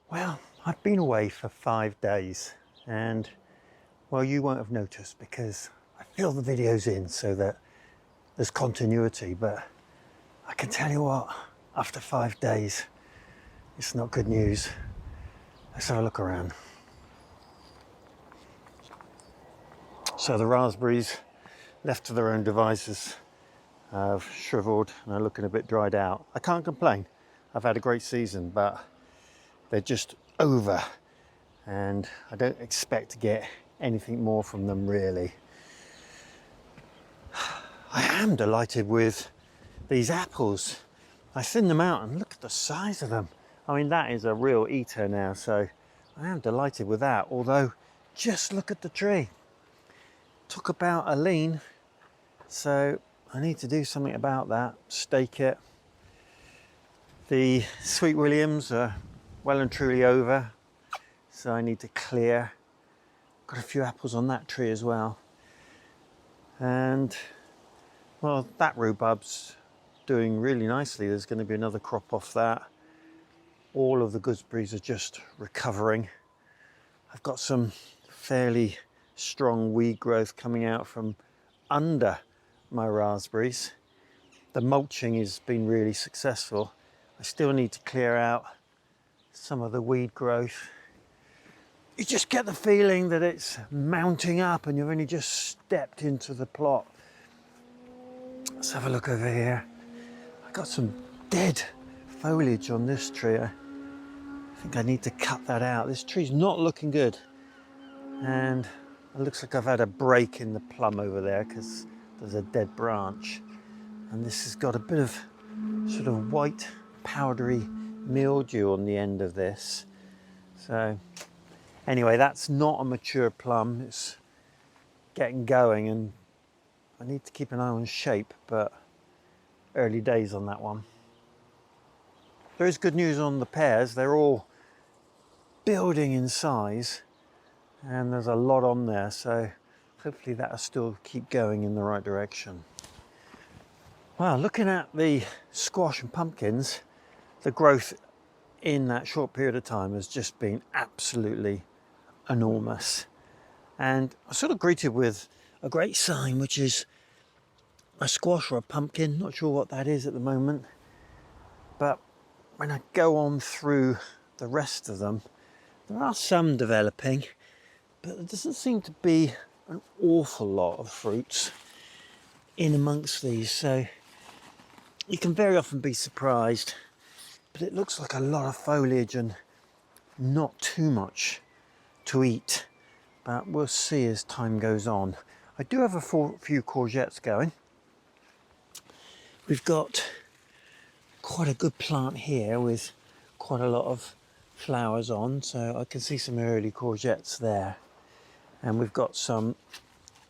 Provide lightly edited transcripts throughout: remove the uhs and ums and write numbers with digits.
Well, I've been away for 5 days and, well, you won't have noticed because I fill the videos in so that there's continuity, but I can tell you what, after 5 days, it's not good news. Let's have a look around. So the raspberries, left to their own devices, have shriveled and are looking a bit dried out. I can't complain. I've had a great season, but they're just over and I don't expect to get anything more from them really. I am delighted with these apples. I thinned them out and look at the size of them. I mean, that is a real eater now, so I am delighted with that. Although, just look at the tree. Took about a lean, so I need to do something about that, stake it. The Sweet Williams are well and truly over, so I need to clear. Got a few apples on that tree as well. And, well, that rhubarb's doing really nicely. There's going to be another crop off that. All of the gooseberries are just recovering. I've got some fairly strong weed growth coming out from under my raspberries. The mulching has been really successful. I still need to clear out some of the weed growth. You just get the feeling that it's mounting up and you've only just stepped into the plot. Let's have a look over here. I got some dead foliage on this tree. I think I need to cut that out. This tree's not looking good. And it looks like I've had a break in the plum over there because there's a dead branch. And this has got a bit of sort of white powdery mildew on the end of this. So anyway, that's not a mature plum. It's getting going and I need to keep an eye on shape, but early days on that one. There is good news on the pears. They're all building in size and there's a lot on there, so hopefully that'll still keep going in the right direction. Well, looking at the squash and pumpkins, the growth in that short period of time has just been absolutely enormous. And I sort of greeted with a great sign, which is a squash or a pumpkin. Not sure what that is at the moment. But when I go on through the rest of them, there are some developing, but there doesn't seem to be an awful lot of fruits in amongst these. So you can very often be surprised, but it looks like a lot of foliage and not too much to eat. But we'll see as time goes on. I do have a few courgettes going. We've got quite a good plant here with quite a lot of flowers on, so I can see some early courgettes there. And we've got some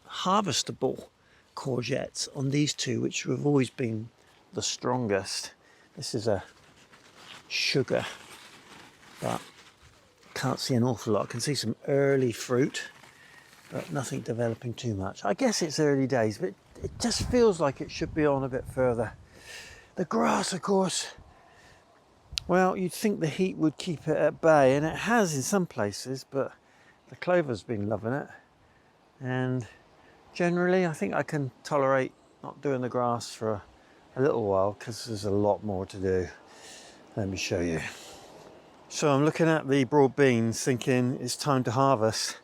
harvestable courgettes on these two, which have always been the strongest. This is a sugar, but can't see an awful lot. I can see some early fruit, but nothing developing too much. I guess it's early days, but it just feels like it should be on a bit further. The grass, of course, well, you'd think the heat would keep it at bay, and it has in some places, but the clover's been loving it. And generally, I think I can tolerate not doing the grass for a little while because there's a lot more to do. Let me show you. So I'm looking at the broad beans thinking it's time to harvest.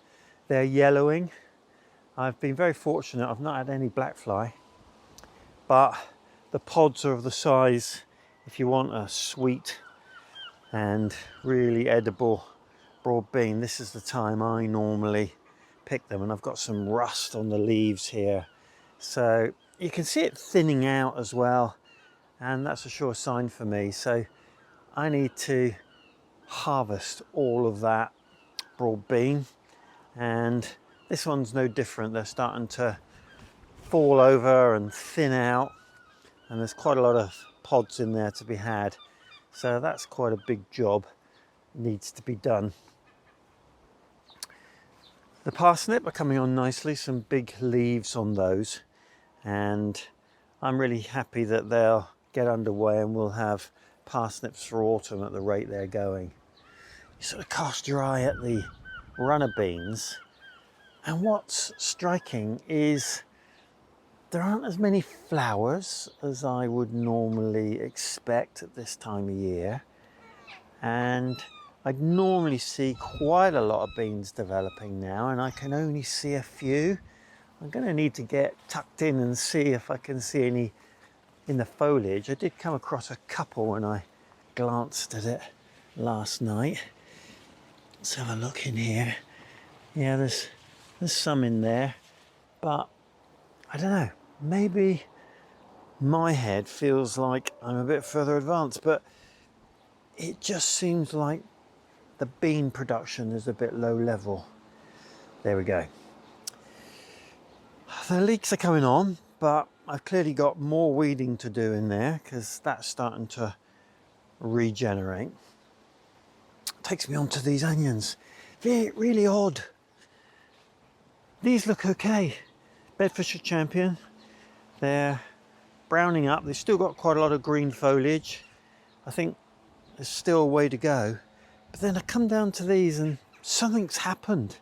They're yellowing. I've been very fortunate, I've not had any black fly, but the pods are of the size, if you want a sweet and really edible broad bean, this is the time I normally pick them. And I've got some rust on the leaves here. So you can see it thinning out as well. And that's a sure sign for me. So I need to harvest all of that broad bean. And this one's no different. They're starting to fall over and thin out. And there's quite a lot of pods in there to be had. So that's quite a big job, needs to be done. The parsnip are coming on nicely, some big leaves on those. And I'm really happy that they'll get underway and we'll have parsnips for autumn at the rate they're going. sort of cast your eye at the runner beans, and what's striking is there aren't as many flowers as I would normally expect at this time of year, and I'd normally see quite a lot of beans developing now, and I can only see a few. I'm going to need to get tucked in and see if I can see any in the foliage. I did come across a couple when I glanced at it last night. Let's have a look in here. Yeah, there's some in there, but I don't know, maybe my head feels like I'm a bit further advanced, but it just seems like the bean production is a bit low level. There we go. The leeks are coming on, but I've clearly got more weeding to do in there because that's starting to regenerate. Takes me on to these onions. They're really odd. These look okay. Bedfordshire Champion. They're browning up. They've still got quite a lot of green foliage. I think there's still a way to go. But then I come down to these and something's happened.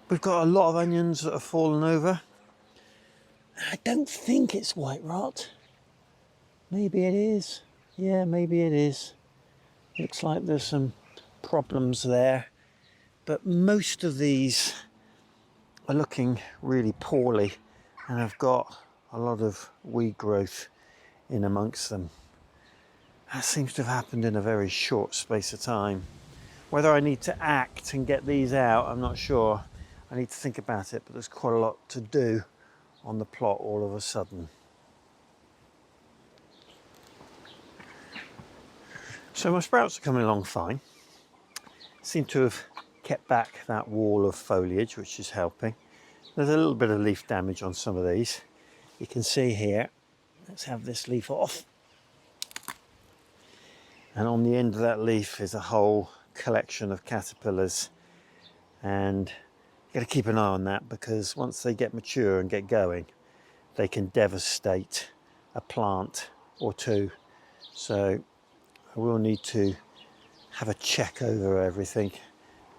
We've got a lot of onions that have fallen over. I don't think it's white rot. Maybe it is. Yeah, maybe it is. Looks like there's some problems there. But most of these are looking really poorly and have got a lot of weed growth in amongst them. That seems to have happened in a very short space of time. Whether I need to act and get these out, I'm not sure. I need to think about it, but there's quite a lot to do on the plot all of a sudden. So my sprouts are coming along fine. Seem to have kept back that wall of foliage, which is helping. There's a little bit of leaf damage on some of these. You can see here, let's have this leaf off. And on the end of that leaf is a whole collection of caterpillars. And you've got to keep an eye on that because once they get mature and get going, they can devastate a plant or two. So I will need to have a check over everything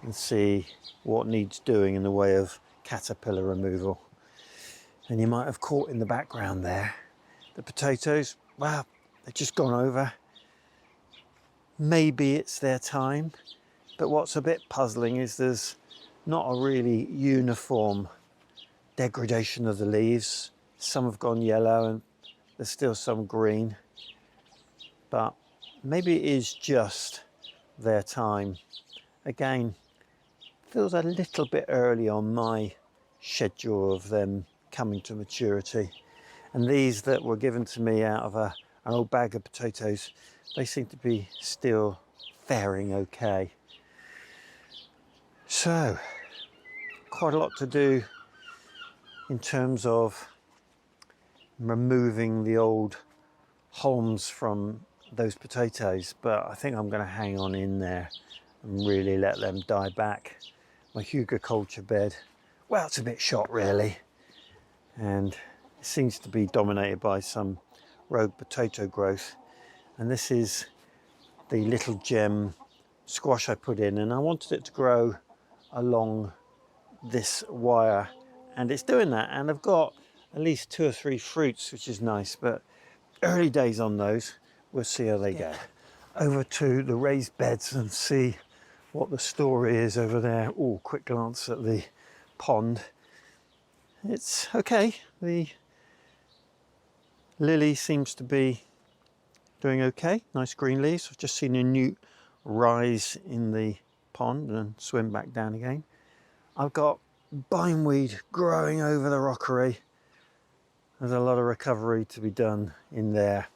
and see what needs doing in the way of caterpillar removal. And you might have caught in the background there the potatoes. Wow, they've just gone over. Maybe it's their time, but what's a bit puzzling is there's not a really uniform degradation of the leaves. Some have gone yellow and there's still some green, but maybe it is just their time. Again, feels a little bit early on my schedule of them coming to maturity. And these that were given to me out of an old bag of potatoes, they seem to be still faring okay. So, quite a lot to do in terms of removing the old hulms from those potatoes, but I think I'm going to hang on in there and really let them die back. My hugelkultur bed, well, it's a bit shot really, and it seems to be dominated by some rogue potato growth. And this is the little gem squash I put in, and I wanted it to grow along this wire, and it's doing that. And I've got at least 2 or 3 fruits, which is nice, but early days on those. We'll see how they go. Over to the raised beds and see what the story is over there. Oh, quick glance at the pond. It's okay. The lily seems to be doing okay. Nice green leaves. I've just seen a newt rise in the pond and swim back down again. I've got bindweed growing over the rockery. There's a lot of recovery to be done in there.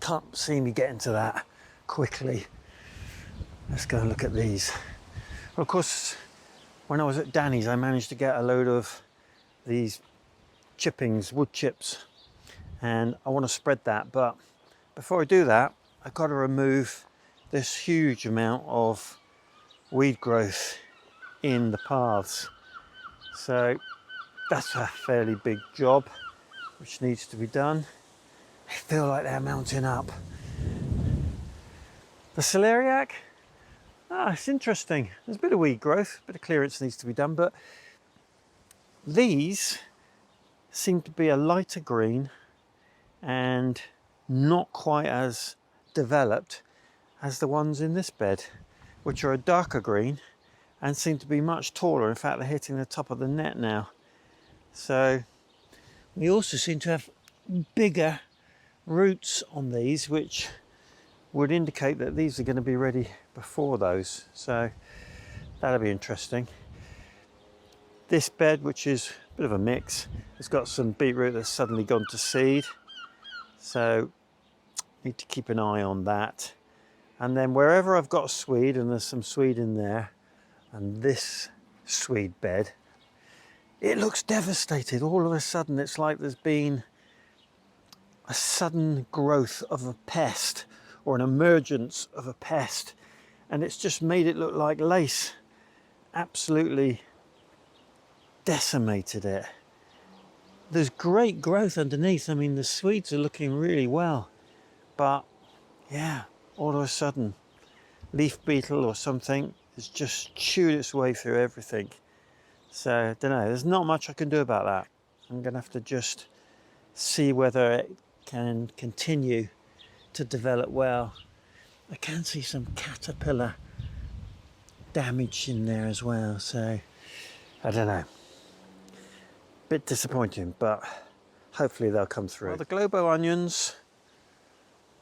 Can't see me getting to that quickly. Let's go and look at these. Well, of course, when I was at Danny's, I managed to get a load of these chippings, wood chips, and I want to spread that. But before I do that, I've got to remove this huge amount of weed growth in the paths. So that's a fairly big job, which needs to be done. I feel like they're mounting up. The celeriac, it's interesting. There's a bit of weed growth, a bit of clearance needs to be done, but these seem to be a lighter green and not quite as developed as the ones in this bed, which are a darker green and seem to be much taller. In fact, they're hitting the top of the net now. So we also seem to have bigger roots on these, which would indicate that these are going to be ready before those. So that'll be interesting. This bed, which is a bit of a mix, has got some beetroot that's suddenly gone to seed. So need to keep an eye on that. And then wherever I've got swede, and there's some swede in there, and this swede bed, it looks devastated. All of a sudden, it's like there's been a sudden growth of a pest or an emergence of a pest, and it's just made it look like lace. Absolutely decimated it. There's great growth underneath. I mean, the swedes are looking really well, but yeah, all of a sudden, leaf beetle or something has just chewed its way through everything. So I don't know, there's not much I can do about that. I'm going to have to just see whether it can continue to develop well. I can see some caterpillar damage in there as well, so I don't know. Bit disappointing, but hopefully they'll come through. Well, the Globo onions,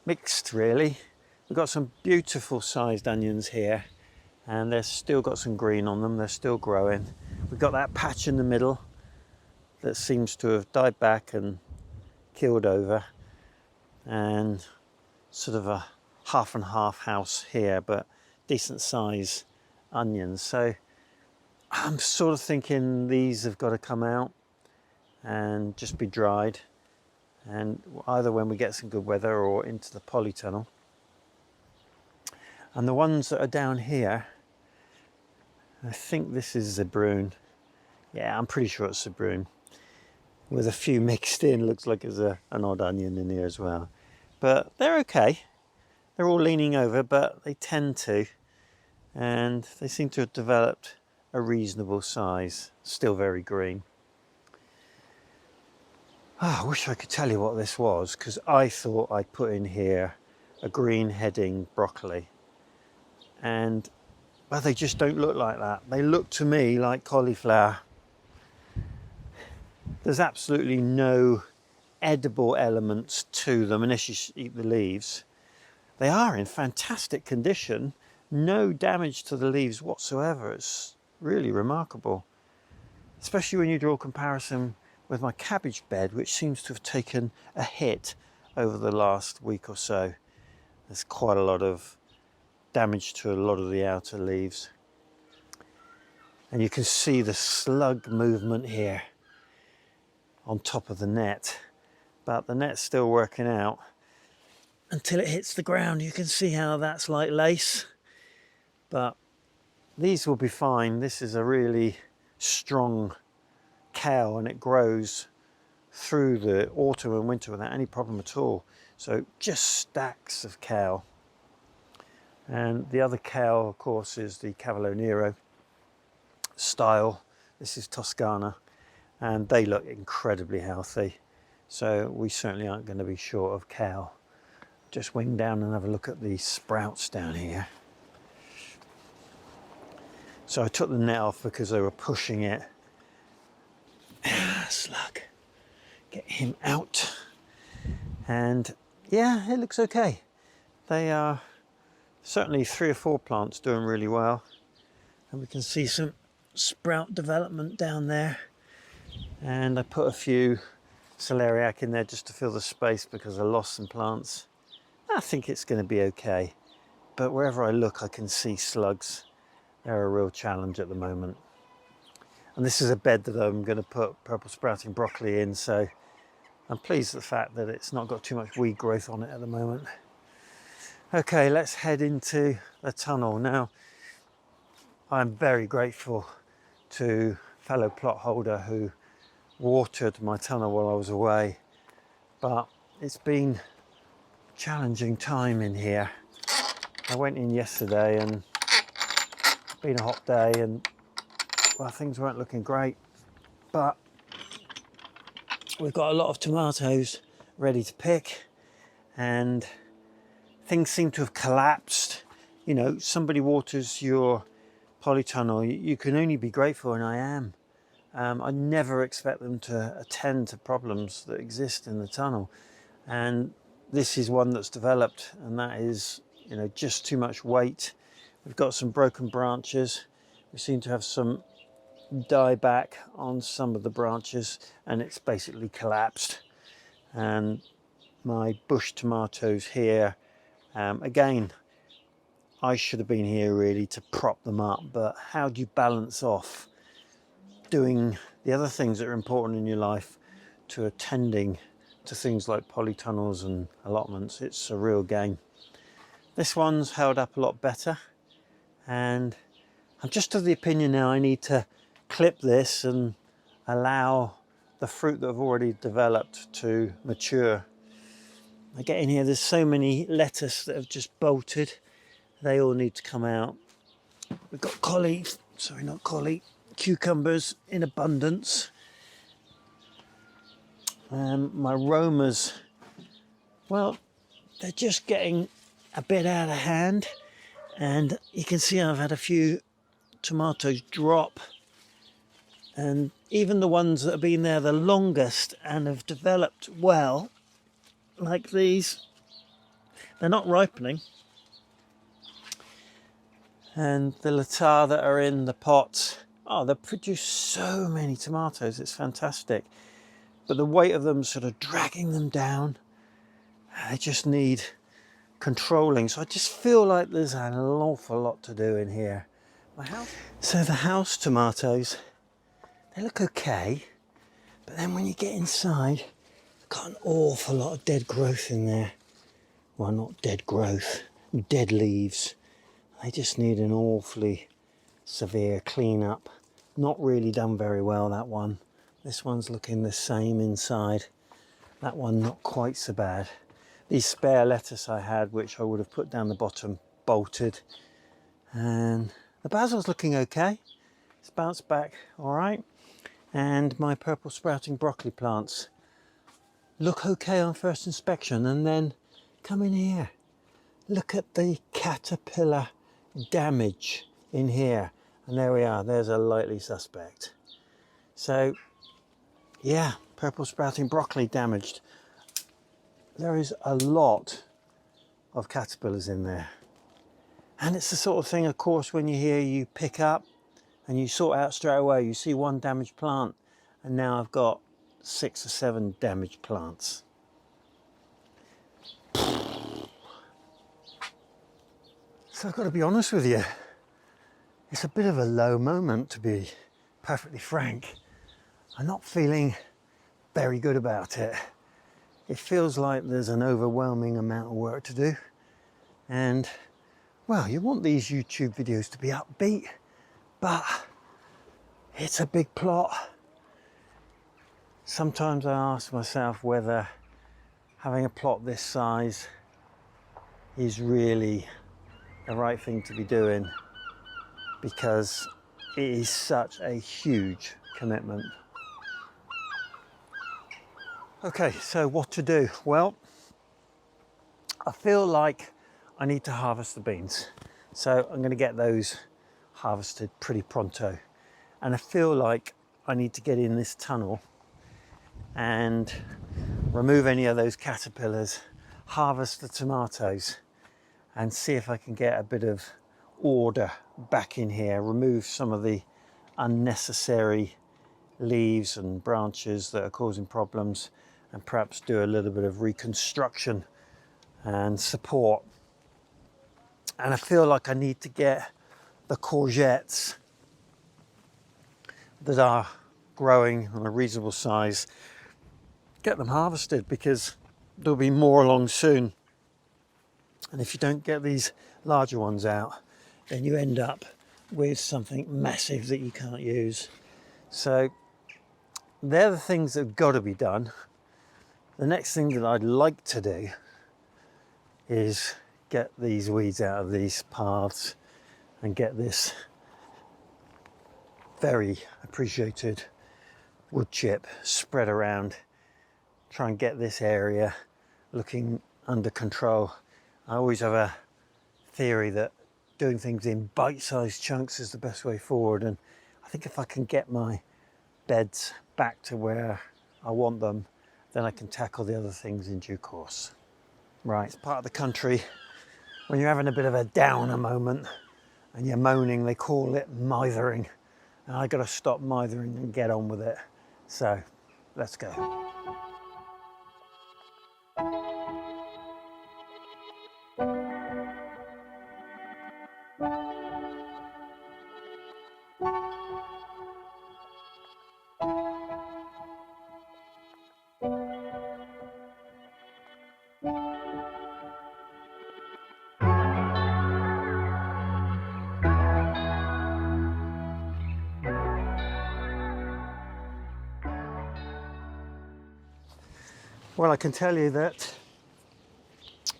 mixed really. We've got some beautiful sized onions here, and they've still got some green on them. They're still growing. We've got that patch in the middle that seems to have died back and killed over, and sort of a half and half house here, but decent size onions. So I'm sort of thinking these have got to come out and just be dried, and either when we get some good weather or into the polytunnel. And the ones that are down here, I think this is Zebrune. Yeah, I'm pretty sure it's Zebrune. With a few mixed in, looks like there's an odd onion in here as well. But they're okay. They're all leaning over, but they tend to. And they seem to have developed a reasonable size. Still very green. I wish I could tell you what this was, because I thought I'd put in here a green heading broccoli. And well, they just don't look like that. They look to me like cauliflower. There's absolutely no edible elements to them unless you eat the leaves. They are in fantastic condition. No damage to the leaves whatsoever. It's really remarkable. Especially when you draw a comparison with my cabbage bed, which seems to have taken a hit over the last week or so. There's quite a lot of damage to a lot of the outer leaves. And you can see the slug movement here on top of the net. But the net's still working out until it hits the ground. You can see how that's like lace. But these will be fine. This is a really strong kale, and it grows through the autumn and winter without any problem at all. So just stacks of kale. And the other kale, of course, is the Cavolo Nero style. This is Toscana, and they look incredibly healthy. So we certainly aren't going to be short of kale. Just wing down and have a look at the sprouts down here. So I took the net off because they were pushing it. Slug, get him out. And yeah, it looks okay. They are certainly 3 or 4 plants doing really well. And we can see some sprout development down there. And I put a few celeriac in there just to fill the space because I lost some plants. I think it's going to be okay. But wherever I look, I can see slugs. They're a real challenge at the moment. And this is a bed that I'm going to put purple sprouting broccoli in, so I'm pleased with the fact that it's not got too much weed growth on it at the moment. Okay, let's head into the tunnel. Now, I'm very grateful to fellow plot holder who watered my tunnel while I was away, but it's been a challenging time in here. I went in yesterday and it's been a hot day and well, things weren't looking great, but we've got a lot of tomatoes ready to pick and things seem to have collapsed. You know, somebody waters your polytunnel, you can only be grateful, and I am. I never expect them to attend to problems that exist in the tunnel, and this is one that's developed, and that is, you know, just too much weight. We've got some broken branches. We seem to have some dieback on some of the branches, and it's basically collapsed. And my bush tomatoes here, again, I should have been here really to prop them up, but how do you balance off doing the other things that are important in your life to attending to things like polytunnels and allotments? It's a real game. This one's held up a lot better, and I'm just of the opinion now I need to clip this and allow the fruit that have already developed to mature. I get in here, there's so many lettuce that have just bolted. They all need to come out. We've got cucumbers in abundance. My Romas, well, they're just getting a bit out of hand, and you can see I've had a few tomatoes drop, and even the ones that have been there the longest and have developed well, like these, they're not ripening. And the latar that are in the pots, oh, they produce so many tomatoes, it's fantastic. But the weight of them sort of dragging them down, they just need controlling. So I just feel like there's an awful lot to do in here. So the house tomatoes, they look okay, but then when you get inside, you've got an awful lot of dead growth in there. Well, not dead growth, dead leaves. They just need an awfully severe clean-up. Not really done very well, that one. This one's looking the same inside. That one not quite so bad. These spare lettuce I had, which I would have put down the bottom, bolted. And the basil's looking okay. It's bounced back all right. And my purple sprouting broccoli plants look okay on first inspection. And then come in here. Look at the caterpillar damage in here, and there we are, there's a likely suspect. So yeah, purple sprouting broccoli damaged. There is a lot of caterpillars in there, and it's the sort of thing, of course, when you hear, you pick up and you sort out straight away. You see one damaged plant, and now I've got 6 or 7 damaged plants. So I've got to be honest with you, it's a bit of a low moment, to be perfectly frank. I'm not feeling very good about it. It feels like there's an overwhelming amount of work to do. And, well, you want these YouTube videos to be upbeat, but it's a big plot. Sometimes I ask myself whether having a plot this size is really the right thing to be doing, because it is such a huge commitment. Okay, so what to do? Well, I feel like I need to harvest the beans. So I'm going to get those harvested pretty pronto. And I feel like I need to get in this tunnel and remove any of those caterpillars, harvest the tomatoes, and see if I can get a bit of order back in here, remove some of the unnecessary leaves and branches that are causing problems, and perhaps do a little bit of reconstruction and support. And I feel like I need to get the courgettes that are growing on a reasonable size, get them harvested, because there'll be more along soon. And if you don't get these larger ones out, then you end up with something massive that you can't use. So they're the things that have got to be done. The next thing that I'd like to do is get these weeds out of these paths and get this very appreciated wood chip spread around. Try and get this area looking under control. I always have a theory that doing things in bite-sized chunks is the best way forward, and I think if I can get my beds back to where I want them, then I can tackle the other things in due course. Right, it's part of the country when you're having a bit of a downer moment and you're moaning, they call it mithering, and I got to stop mithering and get on with it. So let's go. Well, I can tell you that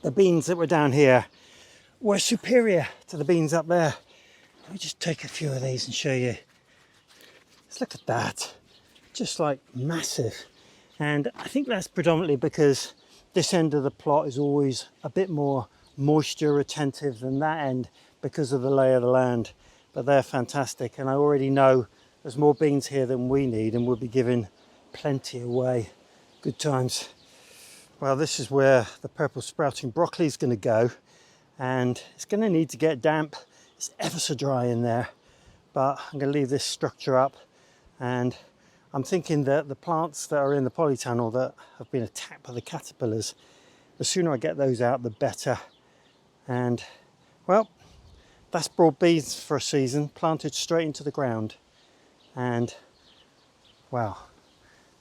the beans that were down here were superior to the beans up there. Let me just take a few of these and show you. Let's look at that. Just like massive. And I think that's predominantly because this end of the plot is always a bit more moisture retentive than that end because of the lay of the land. But they're fantastic, and I already know there's more beans here than we need, and we'll be giving plenty away. Good times. Well, this is where the purple sprouting broccoli is going to go, and it's going to need to get damp. It's ever so dry in there, but I'm going to leave this structure up, and I'm thinking that the plants that are in the polytunnel that have been attacked by the caterpillars, the sooner I get those out, the better. And well, that's broad beans for a season, planted straight into the ground, and well,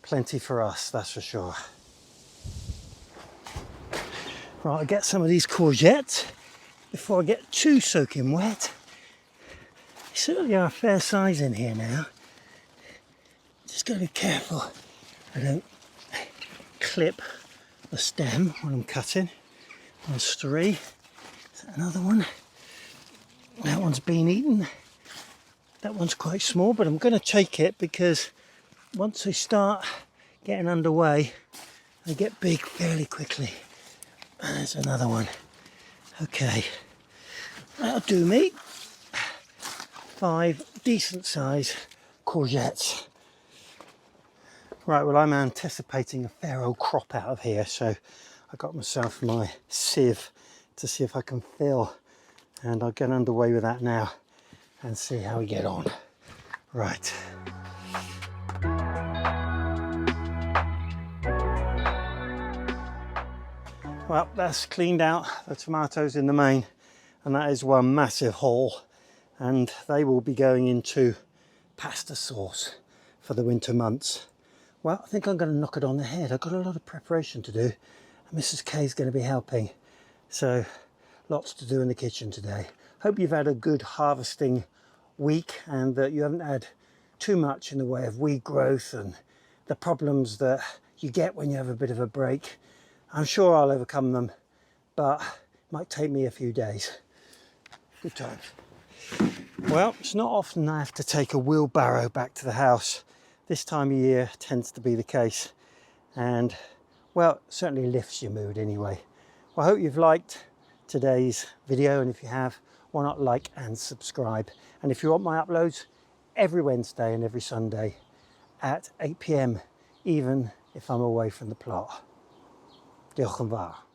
plenty for us, that's for sure. Right, I'll get some of these courgettes before I get too soaking wet. They certainly are a fair size in here now. Just got to be careful I don't clip the stem when I'm cutting. There's three. Is that another one? That one's been eaten. That one's quite small, but I'm going to take it because once they start getting underway, they get big fairly quickly. There's another one. Okay, that'll do me. 5 decent size courgettes. Right, well, I'm anticipating a fair old crop out of here, so I got myself my sieve to see if I can fill, and I'll get underway with that now and see how we get on. Right. Well, that's cleaned out the tomatoes in the main, and that is one massive haul, and they will be going into pasta sauce for the winter months. Well, I think I'm going to knock it on the head. I've got a lot of preparation to do, and Mrs. K is going to be helping, so lots to do in the kitchen today. Hope you've had a good harvesting week and that you haven't had too much in the way of weed growth and the problems that you get when you have a bit of a break. I'm sure I'll overcome them, but it might take me a few days. Good times. Well, it's not often I have to take a wheelbarrow back to the house. This time of year tends to be the case, and well, it certainly lifts your mood anyway. Well, I hope you've liked today's video, and if you have, why not like and subscribe? And if you want my uploads every Wednesday and every Sunday at 8 PM, even if I'm away from the plot. Diolch yn fawr.